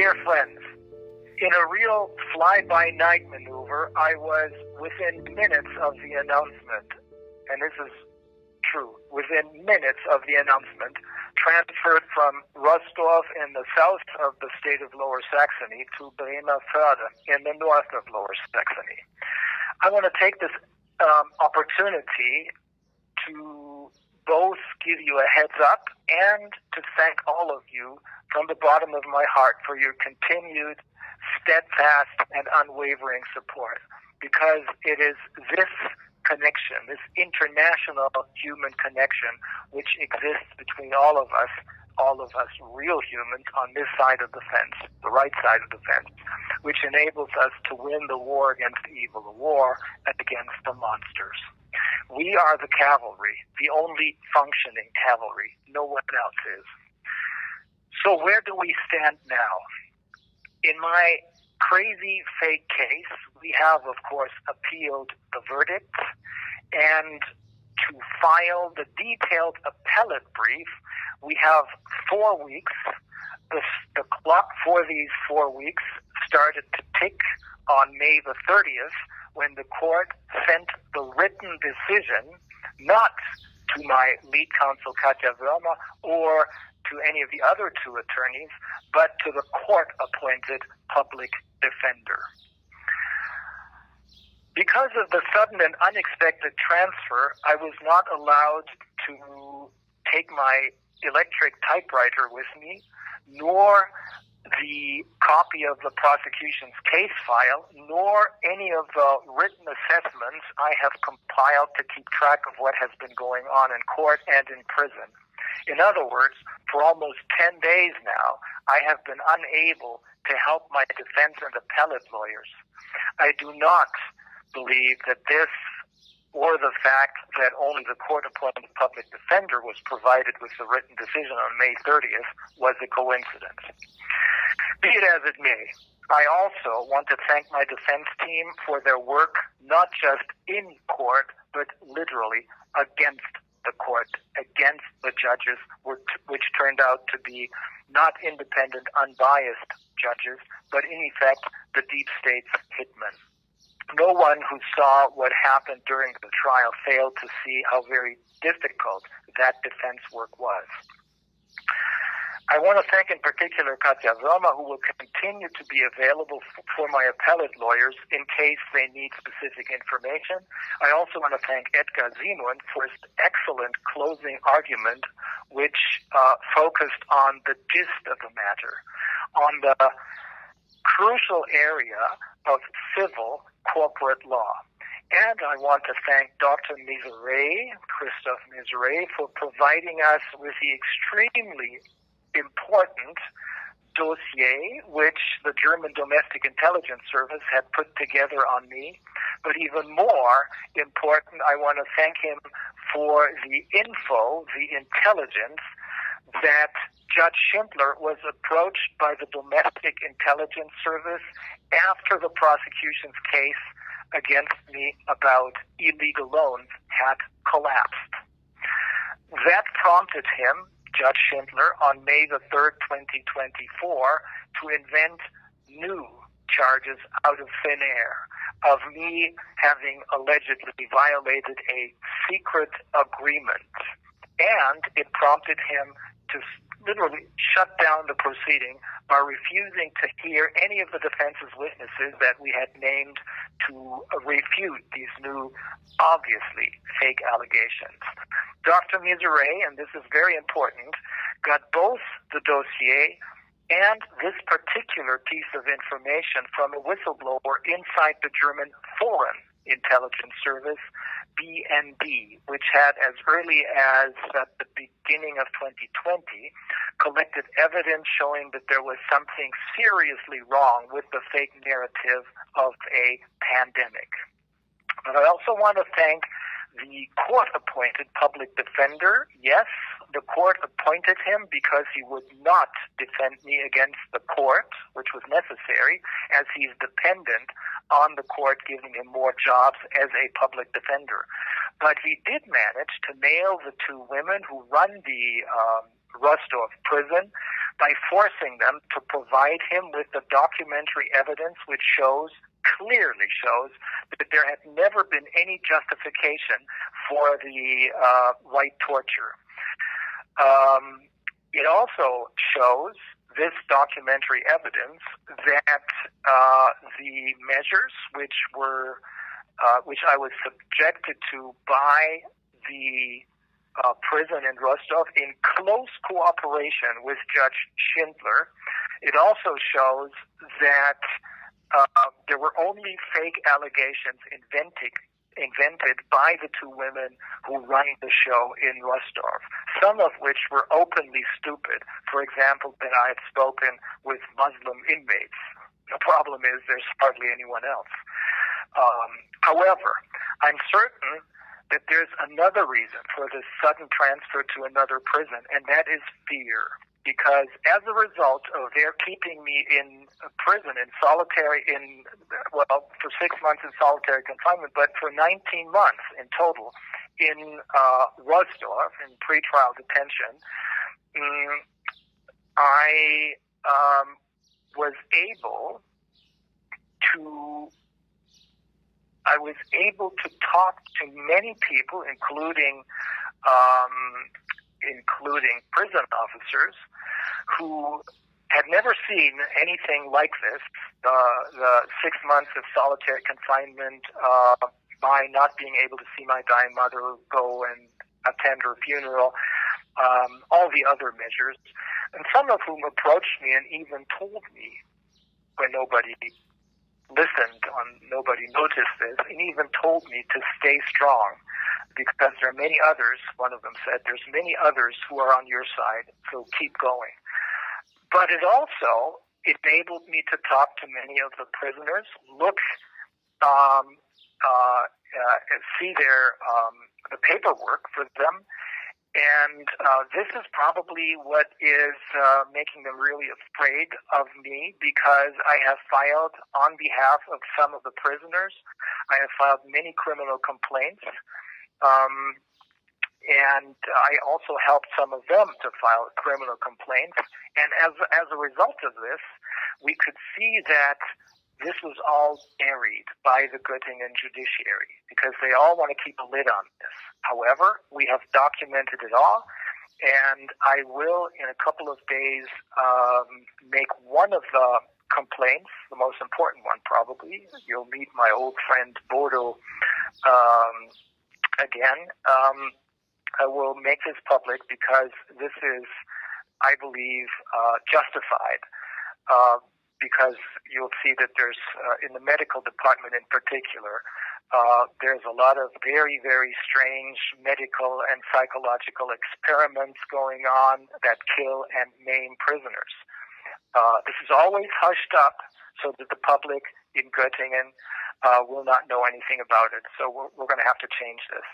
Dear friends, in a real fly-by-night maneuver, I was within minutes of the announcement, and this is true, within minutes of the announcement, transferred from Rostov in the south of the state of Lower Saxony to Bremervoerde in the north of Lower Saxony. I want to take this opportunity to both give you a heads up and to thank all of you from the bottom of my heart for your continued steadfast and unwavering support, because it is this connection, this international human connection, which exists between all of us real humans on this side of the fence, the right side of the fence, which enables us to win the war against evil, the war against the monsters. We are the cavalry, the only functioning cavalry. No one else is. So where do we stand now? In my crazy fake case, we have, of course, appealed the verdict, and to file the detailed appellate brief, we have 4 weeks. The clock for these 4 weeks started to tick on May the 30th, when the court sent the written decision, not to my lead counsel, Katja Wörmer, or to any of the other two attorneys, but to the court-appointed public defender. Because of the sudden and unexpected transfer, I was not allowed to take my electric typewriter with me, nor the copy of the prosecution's case file, nor any of the written assessments I have compiled to keep track of what has been going on in court and in prison. In other words, for almost 10 days now, I have been unable to help my defense and appellate lawyers. I do not believe that this, or the fact that only the court-appointed public defender was provided with the written decision on May 30th, was a coincidence. Be it as it may, I also want to thank my defense team for their work, not just in court, but literally against the court, against the judges, which turned out to be not independent, unbiased judges, but in effect, the deep state's hitmen. No one who saw what happened during the trial failed to see how very difficult that defense work was. I want to thank in particular Katja Wörmer, who will continue to be available for my appellate lawyers in case they need specific information. I also want to thank Edgar Simon for his excellent closing argument, which focused on the gist of the matter, on the crucial area of civil corporate law. And I want to thank Dr. Christophe Miseret, for providing us with the extremely important dossier which the German Domestic Intelligence Service had put together on me. But even more important, I want to thank him for the info, the intelligence, that Judge Schindler was approached by the Domestic Intelligence Service after the prosecution's case against me about illegal loans had collapsed. That prompted him, Judge Schindler, on May the 3rd, 2024, to invent new charges out of thin air of me having allegedly violated a secret agreement. And it prompted him to literally shut down the proceeding by refusing to hear any of the defense's witnesses that we had named to refute these new, obviously fake allegations. Dr. Miseret, and this is very important, got both the dossier and this particular piece of information from a whistleblower inside the German Foreign Intelligence Service, BND, which had, as early as at the beginning of 2020, collected evidence showing that there was something seriously wrong with the fake narrative of a pandemic. But I also want to thank the court-appointed public defender. Yes, the court appointed him because he would not defend me against the court, which was necessary, as he's dependent on the court giving him more jobs as a public defender. But he did manage to nail the two women who run the Rostov prison by forcing them to provide him with the documentary evidence which clearly shows that there had never been any justification for the white torture. It also shows, this documentary evidence, that the measures which I was subjected to by the prison in Rostov in close cooperation with Judge Schindler, it also shows that there were only fake allegations invented by the two women who run the show in Rostov, some of which were openly stupid. For example, that I had spoken with Muslim inmates. The problem is there's hardly anyone else. However, I'm certain that there's another reason for this sudden transfer to another prison, and that is fear. Because as a result of their keeping me in prison, for 6 months in solitary confinement, but for 19 months in total in Rostov, in pretrial detention, I was able to talk to many people, including prison officers, who had never seen anything like this. The 6 months of solitary confinement, by not being able to see my dying mother, go and attend her funeral, all the other measures, and some of whom approached me and even told me, when nobody listened, nobody noticed this, and even told me to stay strong, because there are many others, one of them said, there's many others who are on your side, so keep going. But it also enabled me to talk to many of the prisoners, see the paperwork for them, and this is probably what is making them really afraid of me, because I have filed on behalf of some of the prisoners. I have filed many criminal complaints, and I also helped some of them to file criminal complaints. And as a result of this, we could see that this was all buried by the Göttingen judiciary, because they all want to keep a lid on this. However, we have documented it all, and I will, in a couple of days, make one of the complaints, the most important one probably. You'll meet my old friend Bodo again. I will make this public because this is, I believe, justified. Because you'll see that there's, in the medical department in particular, there's a lot of very, very strange medical and psychological experiments going on that kill and maim prisoners. This is always hushed up so that the public in Göttingen will not know anything about it. So we're going to have to change this.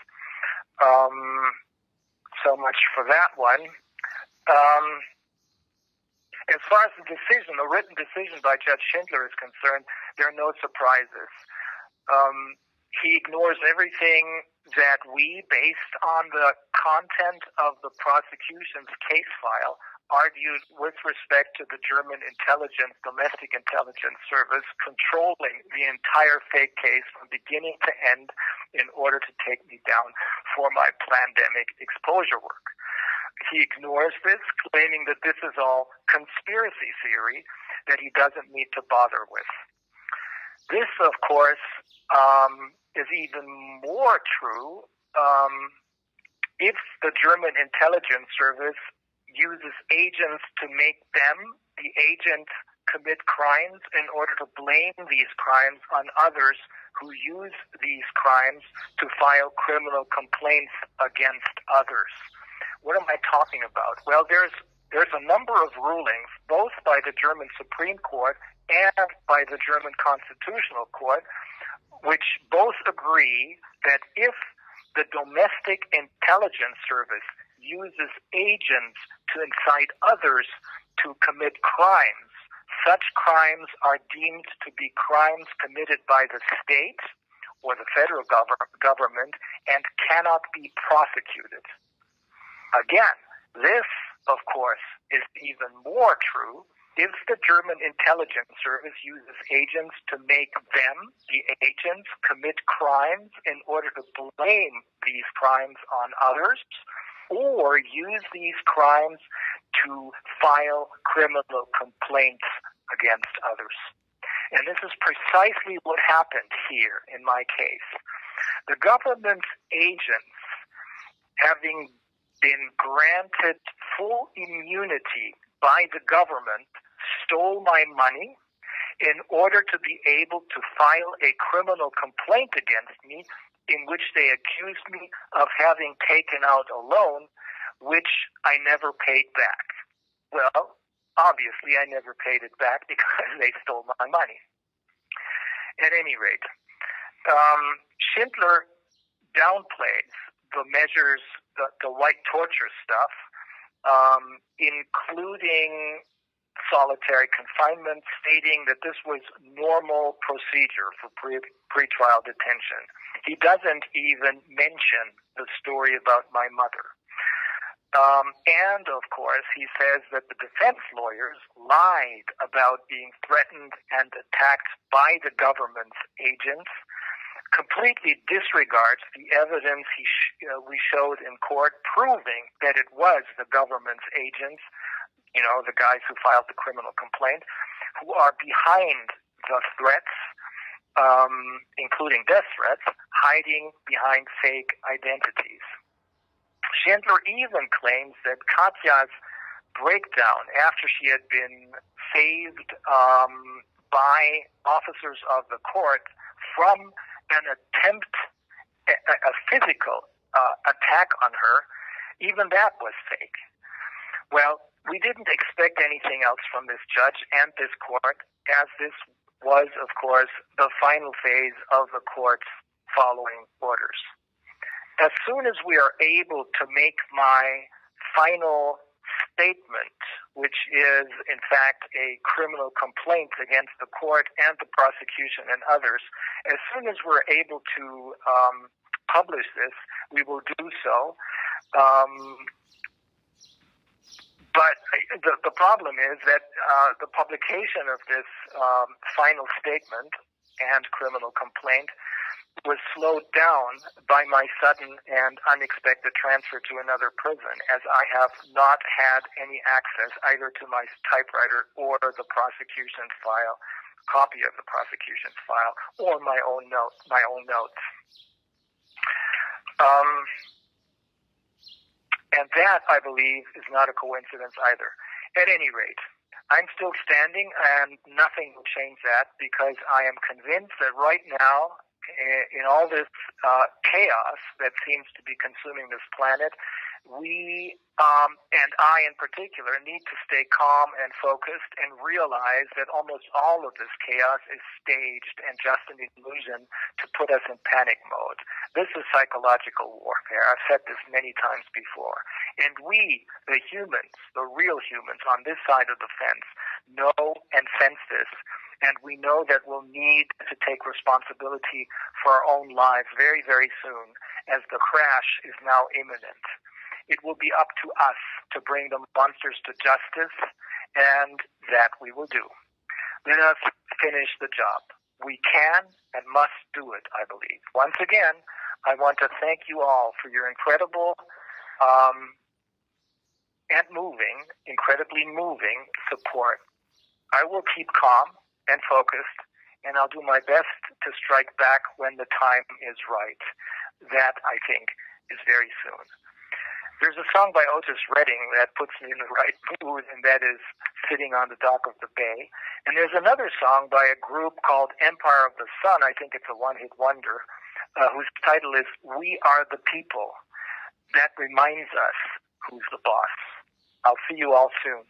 So much for that one. As far as the decision, the written decision by Judge Schindler is concerned, there are no surprises. He ignores everything that we, based on the content of the prosecution's case file, argued with respect to the German domestic intelligence service, controlling the entire fake case from beginning to end in order to take me down for my pandemic exposure work. He ignores this, claiming that this is all conspiracy theory that he doesn't need to bother with. This, of course, is even more true if the German intelligence service uses agents to make them, the agent, commit crimes in order to blame these crimes on others who use these crimes to file criminal complaints against others. What am I talking about? Well, there's a number of rulings, both by the German Supreme Court and by the German Constitutional Court, which both agree that if the domestic intelligence service uses agents to incite others to commit crimes, such crimes are deemed to be crimes committed by the state or the federal government and cannot be prosecuted. Again, this of course, is even more true if the German intelligence service uses agents to make them, the agents, commit crimes in order to blame these crimes on others, or use these crimes to file criminal complaints against others. And this is precisely what happened here in my case. The government's agents, having been granted full immunity by the government, stole my money in order to be able to file a criminal complaint against me in which they accused me of having taken out a loan which I never paid back. Well, obviously I never paid it back because they stole my money. At any rate, Schindler downplays the measures, the white torture stuff, including solitary confinement, stating that this was normal procedure for pretrial detention. He doesn't even mention the story about my mother. And, of course, he says that the defense lawyers lied about being threatened and attacked by the government's agents, completely disregards the evidence we showed in court proving that it was the government's agents, the guys who filed the criminal complaint, who are behind the threats, including death threats, hiding behind fake identities. Schindler even claims that Katja's breakdown after she had been saved by officers of the court from an attempt, a physical attack on her, even that was fake. Well, we didn't expect anything else from this judge and this court, as this was, of course, the final phase of the court's following orders. As soon as we are able to make my final statement, which is, in fact, a criminal complaint against the court and the prosecution and others, as soon as we're able to publish this, we will do so. But the problem is that the publication of this final statement and criminal complaint was slowed down by my sudden and unexpected transfer to another prison, as I have not had any access either to my typewriter or the prosecution's file, copy of the prosecution's file, or my own notes. And that, I believe, is not a coincidence either. At any rate, I'm still standing, and nothing will change that, because I am convinced that right now, in all this chaos that seems to be consuming this planet, we, and I in particular, need to stay calm and focused and realize that almost all of this chaos is staged and just an illusion to put us in panic mode. This is psychological warfare. I've said this many times before. And we, the humans, the real humans on this side of the fence, know and sense this. And we know that we'll need to take responsibility for our own lives very, very soon, as the crash is now imminent. It will be up to us to bring the monsters to justice, and that we will do. Let us finish the job. We can and must do it, I believe. Once again, I want to thank you all for your incredible and incredibly moving support. I will keep calm and focused, and I'll do my best to strike back when the time is right. That, I think, is very soon. There's a song by Otis Redding that puts me in the right mood, and that is Sitting on the Dock of the Bay. And there's another song by a group called Empire of the Sun, I think it's a one-hit wonder, whose title is We Are the People. That reminds us who's the boss. I'll see you all soon.